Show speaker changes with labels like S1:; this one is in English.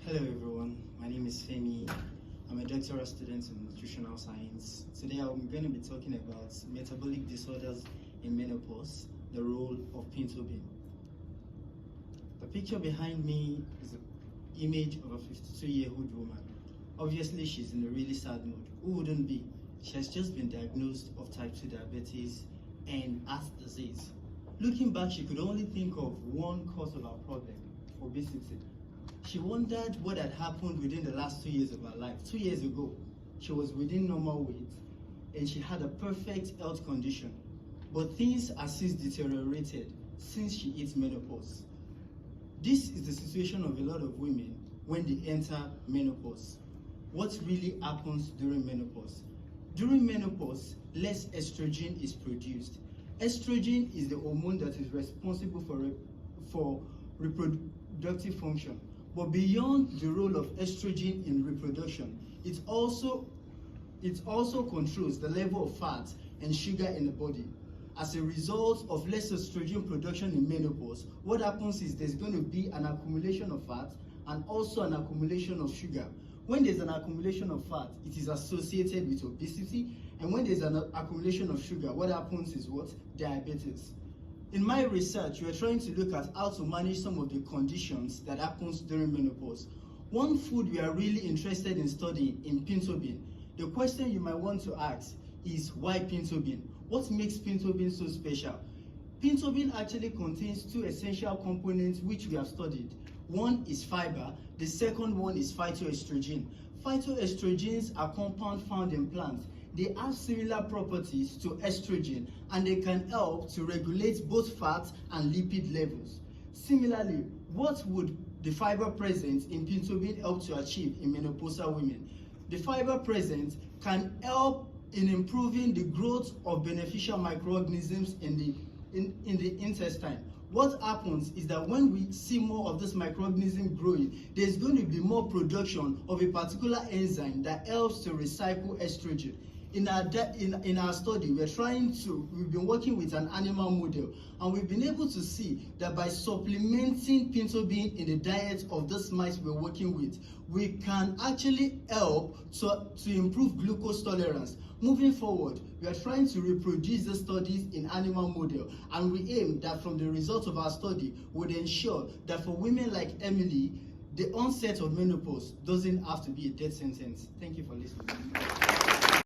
S1: Hello everyone, my name is Femi. I'm a doctoral student in nutritional science. Today I'm going to be talking about metabolic disorders in menopause, the role of pintobin. The picture behind me is an image of a 52-year-old woman. Obviously she's in a really sad mood. Who wouldn't be? She has just been diagnosed of type 2 diabetes and heart disease. Looking back, she could only think of one cause of her problem: obesity. She wondered what had happened within the last 2 years of her life. 2 years ago, she was within normal weight and she had a perfect health condition. But things have since deteriorated since she hit menopause. This is the situation of a lot of women when they enter menopause. What really happens during menopause? During menopause, less estrogen is produced. Estrogen is the hormone that is responsible for reproductive function. But beyond the role of estrogen in reproduction, it also controls the level of fat and sugar in the body. As a result of less estrogen production in menopause, what happens is there's going to be an accumulation of fat and also an accumulation of sugar. When there's an accumulation of fat, it is associated with obesity, and when there's an accumulation of sugar, what happens is what? Diabetes. In my research, we are trying to look at how to manage some of the conditions that happens during menopause. One food we are really interested in studying in pintobin. The question you might want to ask is, why pintobin? What makes pintobin so special? Pintobin actually contains two essential components which we have studied. One is fiber, the second one is phytoestrogen. Phytoestrogens are compounds found in plants. They have similar properties to estrogen and they can help to regulate both fat and lipid levels. Similarly, what would the fiber present in pintobin help to achieve in menopausal women? The fiber present can help in improving the growth of beneficial microorganisms in the intestine. What happens is that when we see more of this microorganism growing, there's going to be more production of a particular enzyme that helps to recycle estrogen. In our study, we've been working with an animal model, and we've been able to see that by supplementing pintobin in the diet of these mice we're working with, we can actually help to improve glucose tolerance. Moving forward, we are trying to reproduce the studies in animal model, and we aim that from the results of our study would ensure that for women like Emily, the onset of menopause doesn't have to be a death sentence. Thank you for listening.